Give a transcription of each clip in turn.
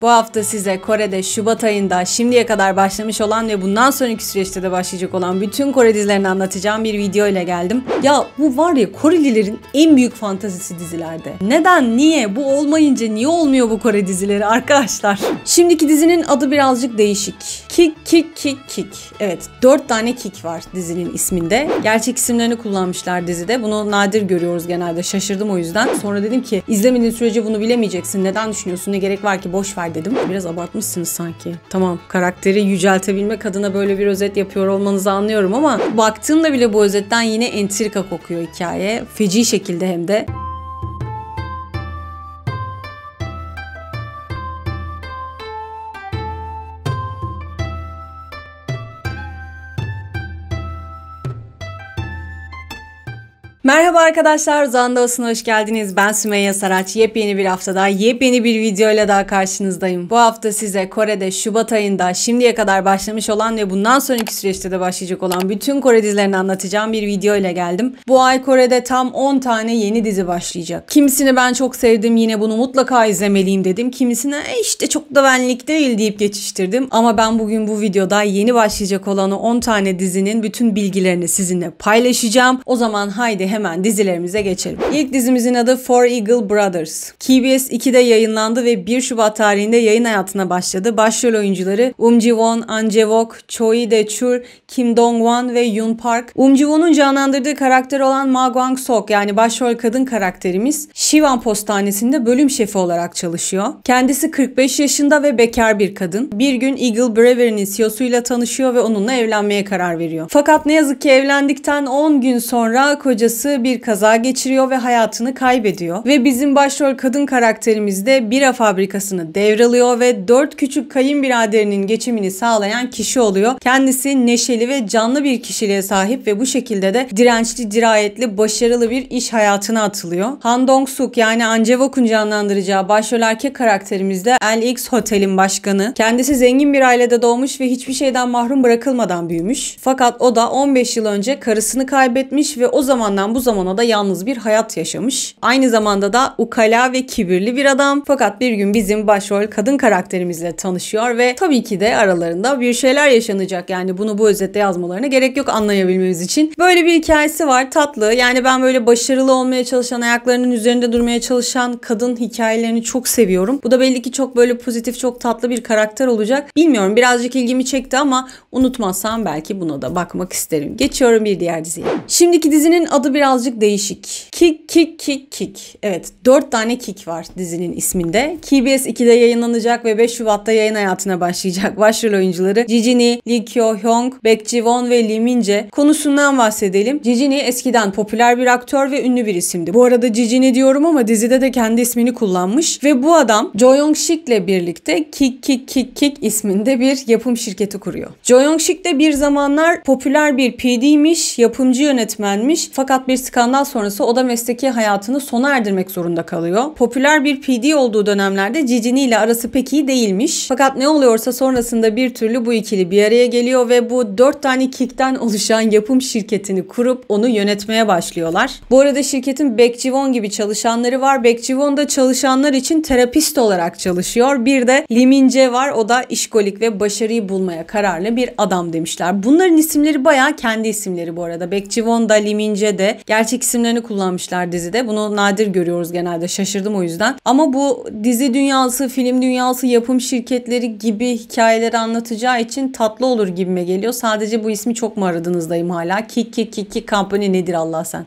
Bu hafta size Kore'de Şubat ayında şimdiye kadar başlamış olan ve bundan sonraki süreçte de başlayacak olan bütün Kore dizilerini anlatacağım bir video ile geldim. Ya bu var ya, Korelilerin en büyük fantazisi dizilerde. Neden, niye, bu olmayınca niye olmuyor bu Kore dizileri arkadaşlar? Şimdiki dizinin adı birazcık değişik. Kick. Evet, 4 tane kick var dizinin isminde. Gerçek isimlerini kullanmışlar dizide. Bunu nadir görüyoruz genelde. Şaşırdım o yüzden. Sonra dedim ki izlemediğin sürece bunu bilemeyeceksin. Neden düşünüyorsun? Ne gerek var ki? Boş ver dedim. Biraz abartmışsınız sanki. Tamam, karakteri yüceltebilmek adına böyle bir özet yapıyor olmanızı anlıyorum ama baktığımda bile bu özetten yine entrika kokuyor hikaye. Feci şekilde hem de. Merhaba arkadaşlar, Zandos'una hoş geldiniz. Ben Sümeyye Saraç. Yepyeni bir haftada, yepyeni bir videoyla daha karşınızdayım. Bu hafta size Kore'de Şubat ayında şimdiye kadar başlamış olan ve bundan sonraki süreçte de başlayacak olan bütün Kore dizilerini anlatacağım bir video ile geldim. Bu ay Kore'de tam 10 tane yeni dizi başlayacak. Kimisini ben çok sevdim, yine bunu mutlaka izlemeliyim dedim. Kimisine işte çok da benlik değil deyip geçiştirdim. Ama ben bugün bu videoda yeni başlayacak olan o 10 tane dizinin bütün bilgilerini sizinle paylaşacağım. O zaman haydi hemen dizilerimize geçelim. İlk dizimizin adı Four Eagle Brothers. KBS 2'de yayınlandı ve 1 Şubat tarihinde yayın hayatına başladı. Başrol oyuncuları Ji-won, An Jae-wook, Choi De-chul, Kim Dong-won ve Yoon Park. Ji-won'un canlandırdığı karakter olan Ma Kwang-sok, yani başrol kadın karakterimiz Siwan Postanesi'nde bölüm şefi olarak çalışıyor. Kendisi 45 yaşında ve bekar bir kadın. Bir gün Eagle Brewery'nin CEO'suyla tanışıyor ve onunla evlenmeye karar veriyor. Fakat ne yazık ki evlendikten 10 gün sonra kocası bir kaza geçiriyor ve hayatını kaybediyor. Ve bizim başrol kadın karakterimiz de bira fabrikasını devralıyor ve 4 küçük kayınbiraderinin geçimini sağlayan kişi oluyor. Kendisi neşeli ve canlı bir kişiliğe sahip ve bu şekilde de dirençli, dirayetli, başarılı bir iş hayatına atılıyor. Han Dong-suk, yani An Jae-wook'un canlandıracağı başrol erkek karakterimiz de LX Hotel'in başkanı. Kendisi zengin bir ailede doğmuş ve hiçbir şeyden mahrum bırakılmadan büyümüş. Fakat o da 15 yıl önce karısını kaybetmiş ve o zamandan bu zamana da yalnız bir hayat yaşamış. Aynı zamanda da ukala ve kibirli bir adam. Fakat bir gün bizim başrol kadın karakterimizle tanışıyor ve tabii ki de aralarında bir şeyler yaşanacak. Yani bunu bu özette yazmalarına gerek yok anlayabilmemiz için. Böyle bir hikayesi var, tatlı. Yani ben böyle başarılı olmaya çalışan, ayaklarının üzerinde durmaya çalışan kadın hikayelerini çok seviyorum. Bu da belli ki çok böyle pozitif, çok tatlı bir karakter olacak. Bilmiyorum, birazcık ilgimi çekti ama unutmazsam belki buna da bakmak isterim. Geçiyorum bir diğer diziye. Şimdiki dizinin adı birazcık değişik. Kick. Evet, 4 tane kick var dizinin isminde. KBS 2'de yayınlanacak ve 5 Şubat'ta yayın hayatına başlayacak. Başrol oyuncuları Ji-ni, Lee Kyo-hyung, Baek Ji-won ve Lee Min-jae. Konusundan bahsedelim. Ji-ni eskiden popüler bir aktör ve ünlü bir isimdi. Bu arada Ji-ni diyorum ama dizide de kendi ismini kullanmış ve bu adam Jo Young-sik ile birlikte Kick isminde bir yapım şirketi kuruyor. Jo Young-sik de bir zamanlar popüler bir PD'ymiş, yapımcı yönetmenmiş. Fakat bir skandal sonrası o da mesleki hayatını sona erdirmek zorunda kalıyor. Popüler bir PD olduğu dönemlerde Ji-ni ile arası pek iyi değilmiş. Fakat ne oluyorsa sonrasında bir türlü bu ikili bir araya geliyor ve bu 4 tane kickten oluşan yapım şirketini kurup onu yönetmeye başlıyorlar. Bu arada şirketin Baek Ji-won gibi çalışanları var. Baek Ji-won da çalışanlar için terapist olarak çalışıyor. Bir de Lee Min-jae var. O da işkolik ve başarıyı bulmaya kararlı bir adam demişler. Bunların isimleri bayağı kendi isimleri bu arada. Baek Ji-won da, Lee Min-jae de gerçek isimlerini kullanmışlar dizide. Bunu nadir görüyoruz genelde. Şaşırdım o yüzden. Ama bu dizi dünyası, film dünyası, yapım şirketleri gibi hikayeleri anlatacağı için tatlı olur gibime geliyor. Sadece bu ismi çok mu aradınızdayım hala? Kick Company nedir Allah sen?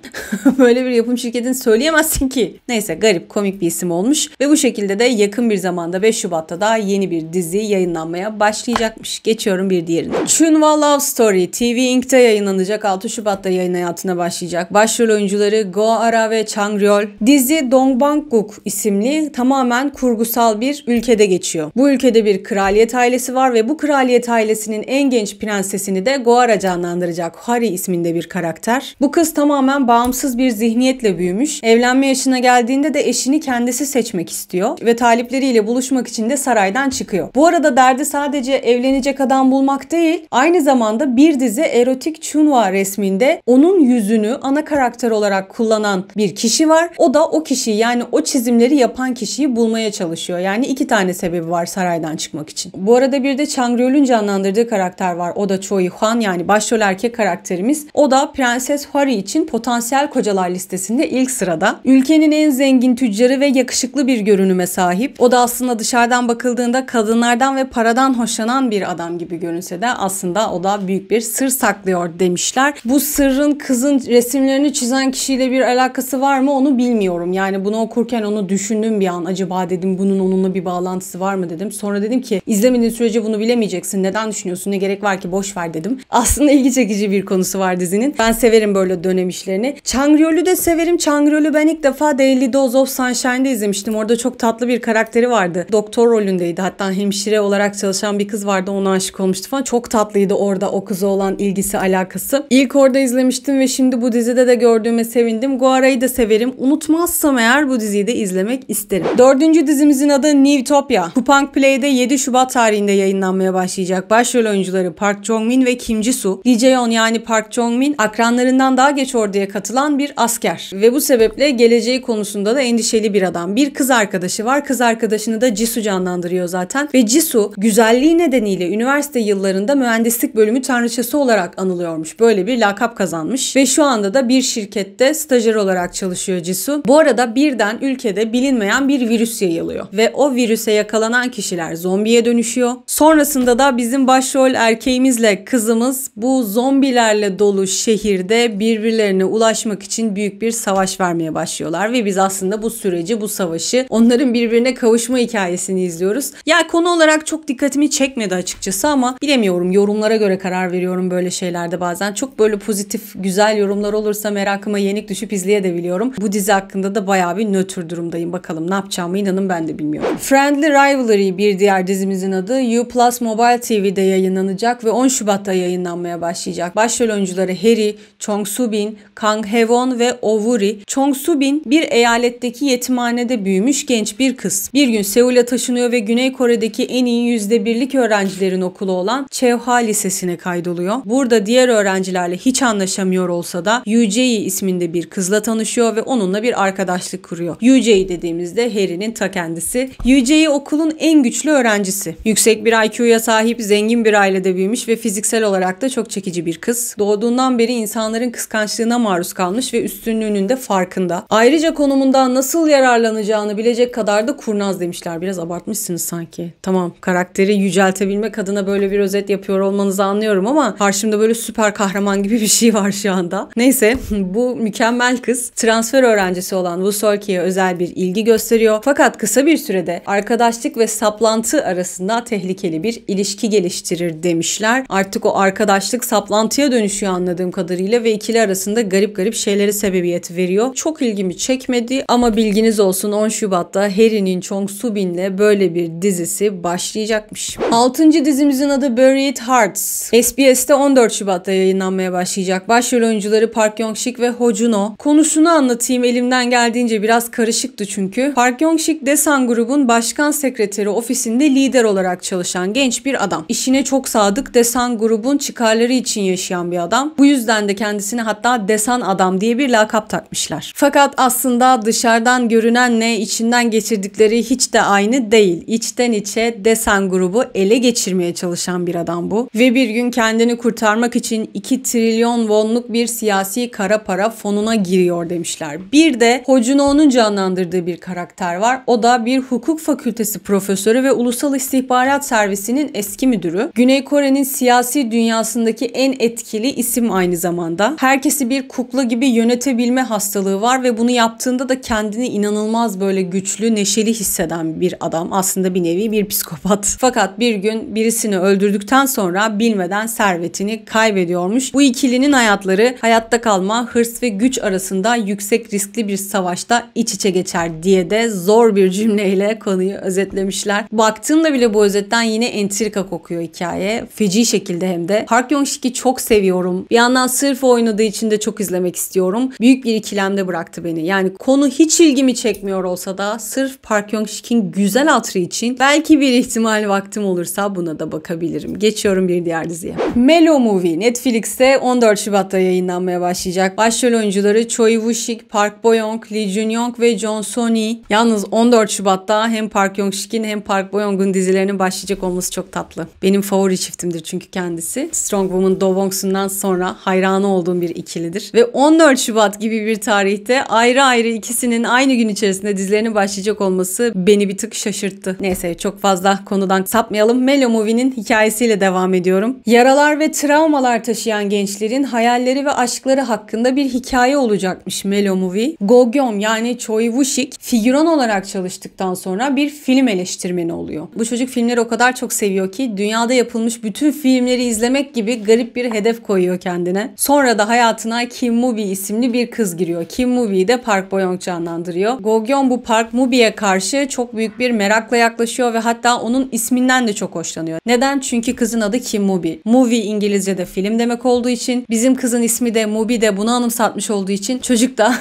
Böyle bir yapım şirketini söyleyemezsin ki. Neyse, garip, komik bir isim olmuş. Ve bu şekilde de yakın bir zamanda 5 Şubat'ta da yeni bir dizi yayınlanmaya başlayacakmış. Geçiyorum bir diğerine. Chunhwa Love Story TV Inc.'te yayınlanacak. 6 Şubat'ta yayın hayatına başlayacak. Başrol oyuncuları Go Ara ve Chang Ryol. Dizi Dongbanguk isimli tamamen kurgusal bir ülkede geçiyor. Bu ülkede bir kraliyet ailesi var ve bu kraliyet ailesinin en genç prensesini de Go Ara canlandıracak Hari isminde bir karakter. Bu kız tamamen bağımsız bir zihniyetle büyümüş. Evlenme yaşına geldiğinde de eşini kendisi seçmek istiyor ve talipleriyle buluşmak için de saraydan çıkıyor. Bu arada derdi sadece evlenecek adam bulmak değil, aynı zamanda bir dizi erotik Chunhwa resminde onun yüzünü ana karakter olarak kullanan bir kişi var. O da o kişiyi, yani o çizimleri yapan kişiyi bulmaya çalışıyor. Yani 2 tane sebebi var saraydan çıkmak için. Bu arada bir de Chang Ryol'ün canlandırdığı karakter var. O da Choi Hwan, yani başrol erkek karakterimiz. O da Prenses Hwari için potansiyel kocalar listesinde ilk sırada. Ülkenin en zengin tüccarı ve yakışıklı bir görünüme sahip. O da aslında dışarıdan bakıldığında kadınlardan ve paradan hoşlanan bir adam gibi görünse de aslında o da büyük bir sır saklıyor demişler. Bu sırrın kızın resimlerini çizen kişiyle bir alakası var mı onu bilmiyorum. Yani bunu okurken onu düşündüm bir an. Acaba dedim bunun onunla bir bağlantısı var mı dedim. Sonra dedim ki izlemediğin sürece bunu bilemeyeceksin. Neden düşünüyorsun? Ne gerek var ki? Boş ver dedim. Aslında ilgi çekici bir konusu var dizinin. Ben severim böyle dönem işlerini. Chang Ryol'ü de severim. Chang Ryol'ü ben ilk defa Daily Dose of Sunshine'da izlemiştim. Orada çok tatlı bir karakteri vardı. Doktor rolündeydi. Hatta hemşire olarak çalışan bir kız vardı. Ona aşık olmuştu falan. Çok tatlıydı orada o kıza olan ilgisi, alakası. İlk orada izlemiştim ve şimdi bu dizide de gördüğüme sevindim. Guara'yı da severim. Unutmazsam eğer bu diziyi de izlemek isterim. 4. dizimizin adı Newtopia. Coupang Play'de 7 Şubat tarihinde yayınlanmaya başlayacak. Başrol oyuncuları Park Jong-min ve Kim Ji-soo. Lee Jae-on yani Park Jong-min akranlarından daha geç orduya katılan bir asker. Ve bu sebeple geleceği konusunda da endişeli bir adam. Bir kız arkadaşı var. Kız arkadaşını da Jisoo canlandırıyor zaten. Ve Jisoo güzelliği nedeniyle üniversite yıllarında mühendislik bölümü tanrıçası olarak anılıyormuş. Böyle bir lakap kazanmış. Ve şu anda da bir şirkette stajyer olarak çalışıyor Jisoo. Bu arada birden ülkede bilinmeyen bir virüs yayılıyor. Ve o virüse yakalanan kişiler zombiye dönüşüyor. Sonrasında da bizim başrol erkeğimizle kızımız bu zombilerle dolu şehirde birbirlerine ulaşmak için büyük bir savaş vermeye başlıyorlar. Ve biz aslında bu süreci, bu savaşı, onların birbirine kavuşma hikayesini izliyoruz. Ya konu olarak çok dikkatimi çekmedi açıkçası ama bilemiyorum. Yorumlara göre karar veriyorum böyle şeylerde bazen. Çok böyle pozitif, güzel yorumlar olursa merakıma yenik düşüp izleyebiliyorum. Bu dizi hakkında da bayağı bir nötr durumdayım. Bakalım ne yapacağımı inanın ben de bilmiyorum. Friendly Rivalry bir diğer dizimizin adı. U Plus Mobile TV'de yayınlanacak ve 10 Şubat'ta yayınlanmaya başlayacak. Başrol oyuncuları Harry, Chong Soo-bin, Kang Hae-won ve Oh Woo-ri. Chong Soo-bin bir eyaletteki yetimhanede büyümüş genç bir kız. Bir gün Seul'e taşınıyor ve Güney Kore'deki en iyi %1'lik öğrencilerin okulu olan Cheoha Lisesi'ne kaydoluyor. Burada diğer öğrencilerle hiç anlaşamıyor olsa da Yoo Jae isminde bir kızla tanışıyor ve onunla bir arkadaşlık kuruyor. Yoo Jae dediğimizde Harry'nin ta kendisi. Yoo Jae okulun en güçlü öğrencisi. Yüksek bir IQ'ya sahip, zengin bir ailede büyümüş ve fiziksel olarak da çok çekici bir kız. Doğduğundan beri insanların kıskançlığına maruz kalmış ve üstünlüğünün de farkında. Ayrıca konumundan nasıl yararlanacağını bilecek kadar da kurnaz demişler. Biraz abartmışsınız sanki. Tamam, karakteri yüceltebilmek adına böyle bir özet yapıyor olmanızı anlıyorum ama karşımda böyle süper kahraman gibi bir şey var şu anda. Neyse, bu mükemmel kız transfer öğrencisi olan Woo Seol-ki'ye özel bir ilgi gösteriyor. Fakat kısa bir sürede arkadaşlık ve saplantı arasında tehlikeli bir ilişki geliştirir demişler. Artık o arkadaşlık saplantıya dönüşüyor anladığım kadarıyla ve ikili arasında garip garip şeylere sebebiyet veriyor. Çok ilgimi çekmedi ama bilginiz olsun, 10 Şubat'ta Harry'nin Chong Soo-bin'le böyle bir dizisi başlayacakmış. 6. dizimizin adı Buried Hearts. SBS'te 14 Şubat'ta yayınlanmaya başlayacak. Başrol oyuncuları Park Yong-sik ve Ho Juno. Konusunu anlatayım, elimden geldiğince biraz karışıktı çünkü. Park Yong-sik Daesan grubun başkan sekreteri ofisinde lider olarak çalışan genç bir adam. İşine çok sadık, Daesan grubun çıkarları için yaşayan bir adam. Bu yüzden de kendisine hatta Daesan adam diye bir lakap takmışlar. Fakat aslında dışarıdan görünenle içinden geçirdikleri hiç de aynı değil. İçten içe Daesan grubu ele geçirmeye çalışan bir adam bu. Ve bir gün kendini kurtarmak için 2 trilyon wonluk bir siyasi kara para fonuna giriyor demişler. Bir de Ho Juno'nun canlandırdığı bir karakter var. O da bir hukuk fakültesi profesörü ve Ulusal İstihbarat Servisi'nin eski müdürü. Güney Kore'nin siyasi dünyasındaki en etkili isim aynı zamanda. Herkesi bir kukla gibi yönetebilme hastalığı var ve bunu yaptığında da kendini inanılmaz böyle güçlü, neşeli hisseden bir adam. Aslında bir nevi bir psikopat. Fakat bir gün birisini öldürdükten sonra bilmeden servetini kaybediyormuş. Bu ikilinin hayatları hayatta kalma, hırs ve güç arasında yüksek riskli bir savaşta iç içe geçer diye de zor bir cümleyle konuyu özetlemişler. Baktığımda bile bu özetten yine entrika kokuyor hikaye. Feci şekilde hem de. Park Yong-sik'i çok seviyorum. Bir yandan sırf oynadığı için de çok izlemek istiyorum. Büyük bir ikilemde bıraktı beni. Yani konu hiç ilgimi çekmiyor olsa da sırf Park Yong-sik'in güzel hatırı için belki bir ihtimal vaktim olursa buna da bakabilirim. Geçiyorum bir diğer diziye. Mellow Movie Netflix'te 14 Şubat'ta yayınlanmaya başlayacak. başlayacak. Başrol oyuncuları Choi Woo-sik, Park Bo-young, Lee Jun-young ve Jong So-ni. Yalnız 14 Şubat'ta hem Park Yong-sik'in hem Park Bo-young'un dizilerinin başlayacak olması çok tatlı. Benim favori çiftimdir çünkü kendisi. Strong Woman Do Wong-sun'dan sonra hayranı olduğum bir ikilidir. Ve 14 Şubat gibi bir tarihte ayrı ayrı ikisinin aynı gün içerisinde dizilerinin başlayacak olması beni bir tık şaşırttı. Neyse çok fazla konudan sapmayalım. Mellow Movie'nin hikayesiyle devam ediyorum. Yaralar ve travmalar taşıyan gençlerin hayalleri ve aşkları hakkında bir hikaye olacakmış Mellow Movie. Go Gyeom yani Choi Woo-sik figüran olarak çalıştıktan sonra bir film eleştirmeni oluyor. Bu çocuk filmleri o kadar çok seviyor ki dünyada yapılmış bütün filmleri izlemek gibi garip bir hedef koyuyor kendine. Sonra da hayatına Kim Moo-bi isimli bir kız giriyor. Kim Moo-bi'yi de Park Bo-young canlandırıyor. Go Gyeom bu Park Moo-bi'ye karşı çok büyük bir merakla yaklaşıyor ve hatta onun isminden de çok hoşlanıyor. Neden? Çünkü kızın adı Kim Moo-bi. Movie İngilizce'de film demek olduğu için, bizim kızın ismi de Moo-bi de bunu anımsatmış olduğu için çocuk da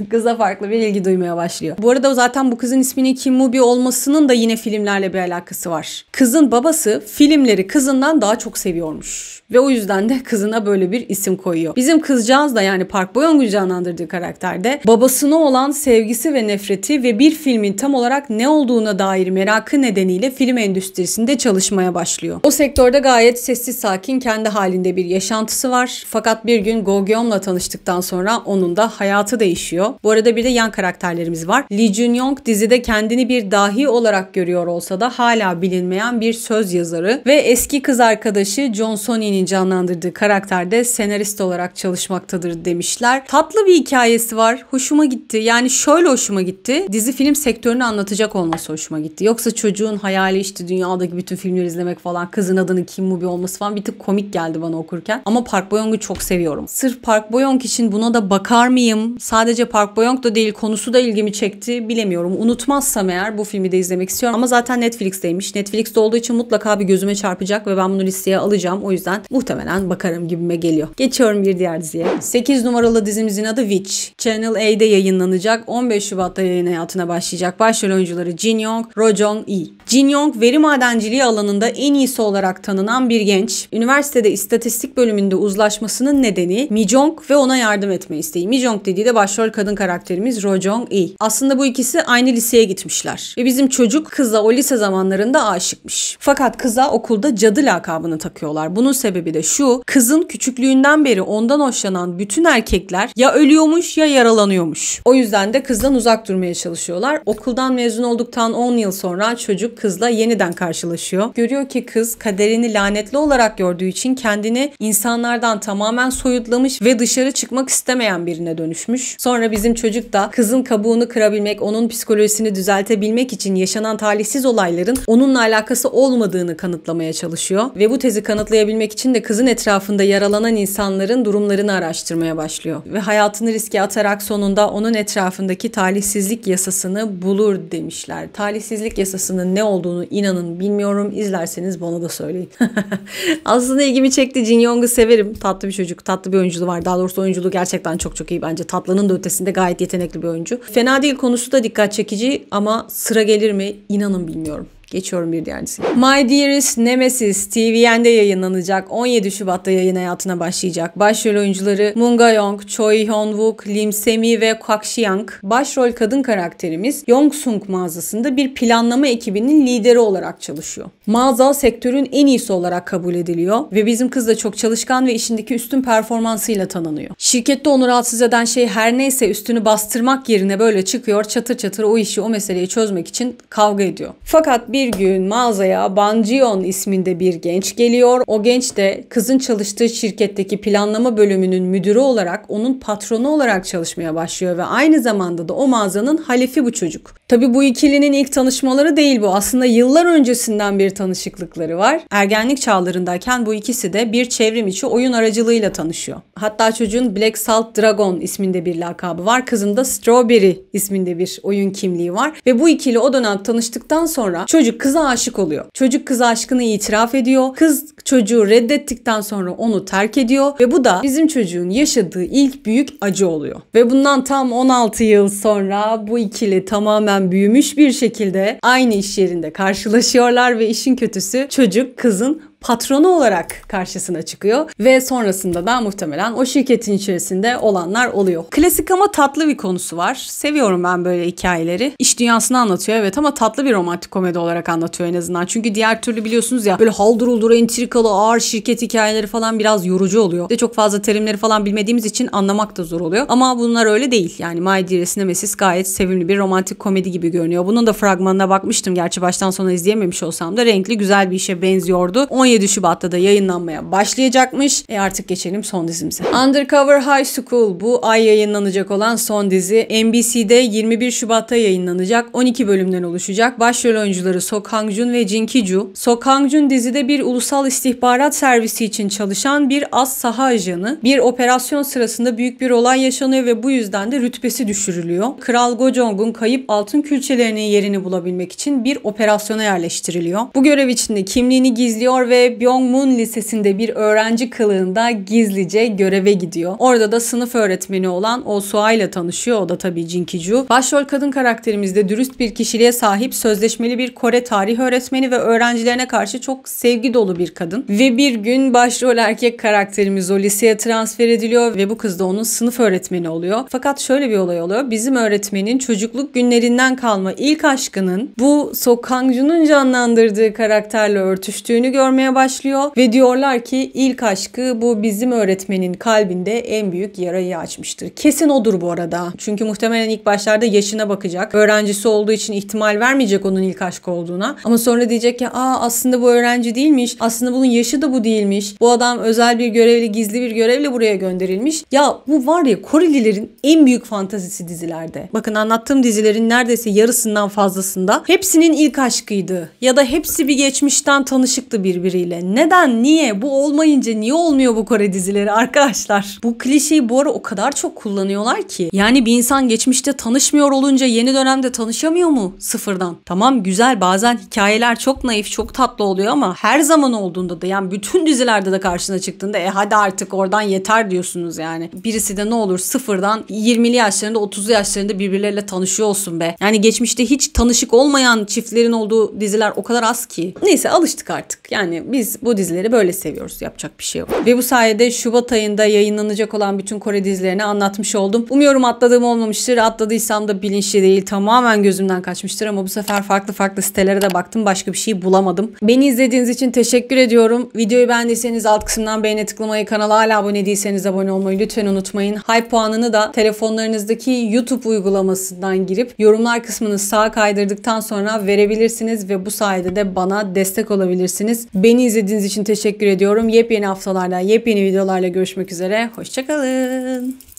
kıza farklı bir ilgi duymaya başlıyor. Bu arada zaten bu kızın isminin Kim Moo-bi olmasının da yine filmlerle bir alakası var. Kızın babası filmleri kızından daha çok seviyormuş. Ve o yüzden de kızına böyle bir isim koyuyor. Bizim kızcağız da yani Park Bo-young'un canlandırdığı karakterde babasına olan sevgisi ve nefreti ve bir filmin tam olarak ne olduğuna dair merakı nedeniyle film endüstrisinde çalışmaya başlıyor. O sektörde gayet sessiz sakin kendi halinde bir yaşantısı var. Fakat bir gün Go Gyeom'la tanıştıktan sonra onun da hayatı değişiyor. Bu arada bir de yan karakterlerimiz var. Lee Jun-young dizide kendini bir dahi olarak görüyor olsa da hala bilinmeyen bir söz yazarı ve eski kız arkadaşı Jong So-ni'nin canlandırdığı karakterde senarist olarak çalışmaktadır demişler. Tatlı bir hikayesi var. Hoşuma gitti. Yani şöyle hoşuma gitti. Dizi film sektörünü anlatacak olması hoşuma gitti. Yoksa çocuğun hayali işte dünyadaki bütün filmleri izlemek falan, kızın adının Kim Moo-bi olması falan bir tık komik geldi bana okurken. Ama Park Bo-young'u çok seviyorum. Sırf Park Bo-young için buna da bakar mıyım? Sadece Park Bo-young da değil, konusu da ilgimi çekti. Bilemiyorum. Unutmazsam eğer bu filmi de izlemek istiyorum. Ama zaten Netflix'teymiş. Netflix'te olduğu için mutlaka bir gözüme çarpacak ve ben bunu listeye alacağım. O yüzden muhtemelen bakarım gibime geliyor. Geçiyorum bir diğer diziye. 8 numaralı dizimizin adı Witch. Channel A'de yayınlanacak. 15 Şubat'ta yayın hayatına başlayacak. Başrol oyuncuları Jin Young, Ro Jong Lee. Jin Young veri madenciliği alanında en iyisi olarak tanınan bir genç. Üniversitede istatistik bölümünde uzlaşmasının nedeni Mi Jong ve ona yardım etme isteği. Mi Jong dediği de başrol kadın karakterimiz Ro Jong Lee. Aslında bu ikisi aynı liseye gitmişler. Ve bizim çocuk kıza o lise zamanlarında aşıkmış. Fakat kıza okulda cadı lakabını takıyorlar. Bunun sebebi de şu: kızın küçüklüğünden beri ondan hoşlanan bütün erkekler ya ölüyormuş ya yaralanıyormuş. O yüzden de kızdan uzak durmaya çalışıyorlar. Okuldan mezun olduktan 10 yıl sonra çocuk kızla yeniden karşılaşıyor. Görüyor ki kız kaderini lanetli olarak gördüğü için kendini insanlardan tamamen soyutlamış ve dışarı çıkmak istemeyen birine dönüşmüş. Sonra bizim çocuk da kızın kabuğunu kırabilmek, onun psikolojisini düzeltebilmek için yaşanan talihsiz olayların onunla alakası olmadığını kanıtlamaya çalışıyor. Ve bu tezi kanıtlayabilmek için de kızın etrafında yaralanan insanların durumlarını araştırmaya başlıyor. Ve hayatını riske atarak sonunda onun etrafındaki talihsizlik yasasını bulur demişler. Talihsizlik yasasının ne olduğunu inanın bilmiyorum. İzlerseniz bana da söyleyin. Aslında ilgimi çekti. Jin Young'u severim. Tatlı bir çocuk. Tatlı bir oyunculuğu var. Daha doğrusu oyunculuğu gerçekten çok çok iyi bence. Tatlının da ötesinde gayet yetenekli bir oyuncu. Fena değil, konusu da dikkat çekici ama sıra gelir mi? İnanın bilmiyorum. Geçiyorum bir diğer dizi. My Dearest Nemesis TVN'de yayınlanacak. 17 Şubat'ta yayın hayatına başlayacak. Başrol oyuncuları Moon Ga-young, Choi Hyun-wook, Lim Se-mi ve Kwak Si-young. Başrol kadın karakterimiz Yongsun mağazasında bir planlama ekibinin lideri olarak çalışıyor. Mağaza sektörün en iyisi olarak kabul ediliyor ve bizim kız da çok çalışkan ve işindeki üstün performansıyla tanınıyor. Şirkette onu rahatsız eden şey her neyse üstünü bastırmak yerine böyle çıkıyor, çatır çatır o işi, o meseleyi çözmek için kavga ediyor. Fakat bir gün mağazaya Ban Ji-yeon isminde bir genç geliyor. O genç de kızın çalıştığı şirketteki planlama bölümünün müdürü olarak onun patronu olarak çalışmaya başlıyor ve aynı zamanda da o mağazanın halefi bu çocuk. Tabii bu ikilinin ilk tanışmaları değil bu. Aslında yıllar öncesinden bir tanışıklıkları var. Ergenlik çağlarındayken bu ikisi de bir çevrim içi oyun aracılığıyla tanışıyor. Hatta çocuğun Black Salt Dragon isminde bir lakabı var. Kızın da Strawberry isminde bir oyun kimliği var. Ve bu ikili o dönem tanıştıktan sonra çocuk kıza aşık oluyor. Çocuk kıza aşkını itiraf ediyor. Kız çocuğu reddettikten sonra onu terk ediyor. Ve bu da bizim çocuğun yaşadığı ilk büyük acı oluyor. Ve bundan tam 16 yıl sonra bu ikili tamamen büyümüş bir şekilde aynı iş yerinde karşılaşıyorlar ve işin kötüsü çocuk kızın patronu olarak karşısına çıkıyor ve sonrasında da muhtemelen o şirketin içerisinde olanlar oluyor. Klasik ama tatlı bir konusu var. Seviyorum ben böyle hikayeleri. İş dünyasını anlatıyor evet ama tatlı bir romantik komedi olarak anlatıyor en azından. Çünkü diğer türlü biliyorsunuz ya böyle haldır uldur entrikalı ağır şirket hikayeleri falan biraz yorucu oluyor. Ve çok fazla terimleri falan bilmediğimiz için anlamak da zor oluyor. Ama bunlar öyle değil. Yani My Dearest Nemesis gayet sevimli bir romantik komedi gibi görünüyor. Bunun da fragmanına bakmıştım. Gerçi baştan sona izleyememiş olsam da renkli güzel bir işe benziyordu. 17 Şubat'ta da yayınlanmaya başlayacakmış. Artık geçelim son dizimize. Undercover High School bu ay yayınlanacak olan son dizi. NBC'de 21 Şubat'ta yayınlanacak. 12 bölümden oluşacak. Başrol oyuncuları Sok Hang-jun ve Jin Ki-ju. Sok Hang-jun dizide bir ulusal istihbarat servisi için çalışan bir az saha ajanı. Bir operasyon sırasında büyük bir olay yaşanıyor ve bu yüzden de rütbesi düşürülüyor. Kral Gojong'un kayıp altın külçelerinin yerini bulabilmek için bir operasyona yerleştiriliyor. Bu görev içinde kimliğini gizliyor ve Byongmun Lisesi'nde bir öğrenci kılığında gizlice göreve gidiyor. Orada da sınıf öğretmeni olan Oh Soo-ha ile tanışıyor. O da tabii Jin Ki-ju. Başrol kadın karakterimiz de dürüst bir kişiliğe sahip, sözleşmeli bir Kore tarih öğretmeni ve öğrencilerine karşı çok sevgi dolu bir kadın. Ve bir gün başrol erkek karakterimiz o liseye transfer ediliyor ve bu kız da onun sınıf öğretmeni oluyor. Fakat şöyle bir olay oluyor. Bizim öğretmenin çocukluk günlerinden kalma ilk aşkının bu Sok Hang-jun'un canlandırdığı karakterle örtüştüğünü görmeye başlıyor ve diyorlar ki ilk aşkı bu bizim öğretmenin kalbinde en büyük yarayı açmıştır. Kesin odur bu arada. Çünkü muhtemelen ilk başlarda yaşına bakacak. Öğrencisi olduğu için ihtimal vermeyecek onun ilk aşkı olduğuna. Ama sonra diyecek ki aslında bu öğrenci değilmiş. Aslında bunun yaşı da bu değilmiş. Bu adam özel bir görevli, gizli bir görevle buraya gönderilmiş. Ya bu var ya Korelilerin en büyük fantazisi dizilerde. Bakın anlattığım dizilerin neredeyse yarısından fazlasında hepsinin ilk aşkıydı. Ya da hepsi bir geçmişten tanışıktı birbiriyle. Neden? Niye? Bu olmayınca niye olmuyor bu Kore dizileri arkadaşlar? Bu klişeyi bu ara o kadar çok kullanıyorlar ki. Yani bir insan geçmişte tanışmıyor olunca yeni dönemde tanışamıyor mu? Sıfırdan. Tamam güzel bazen hikayeler çok naif, çok tatlı oluyor ama her zaman olduğunda da yani bütün dizilerde de karşına çıktığında hadi artık oradan yeter diyorsunuz yani. Birisi de ne olur sıfırdan 20'li yaşlarında 30'lu yaşlarında birbirleriyle tanışıyor olsun be. Yani geçmişte hiç tanışık olmayan çiftlerin olduğu diziler o kadar az ki. Neyse alıştık artık. Yani biz bu dizileri böyle seviyoruz. Yapacak bir şey yok. Ve bu sayede Şubat ayında yayınlanacak olan bütün Kore dizilerini anlatmış oldum. Umuyorum atladığım olmamıştır. Atladıysam da bilinçli değil. Tamamen gözümden kaçmıştır ama bu sefer farklı sitelere de baktım. Başka bir şey bulamadım. Beni izlediğiniz için teşekkür ediyorum. Videoyu beğendiyseniz alt kısımdan beğene tıklamayı, kanala hala abone değilseniz abone olmayı lütfen unutmayın. Hype puanını da telefonlarınızdaki YouTube uygulamasından girip yorumlar kısmını sağa kaydırdıktan sonra verebilirsiniz ve bu sayede de bana destek olabilirsiniz. Beni izlediğiniz için teşekkür ediyorum. Yepyeni haftalarda, yepyeni videolarla görüşmek üzere. Hoşça kalın.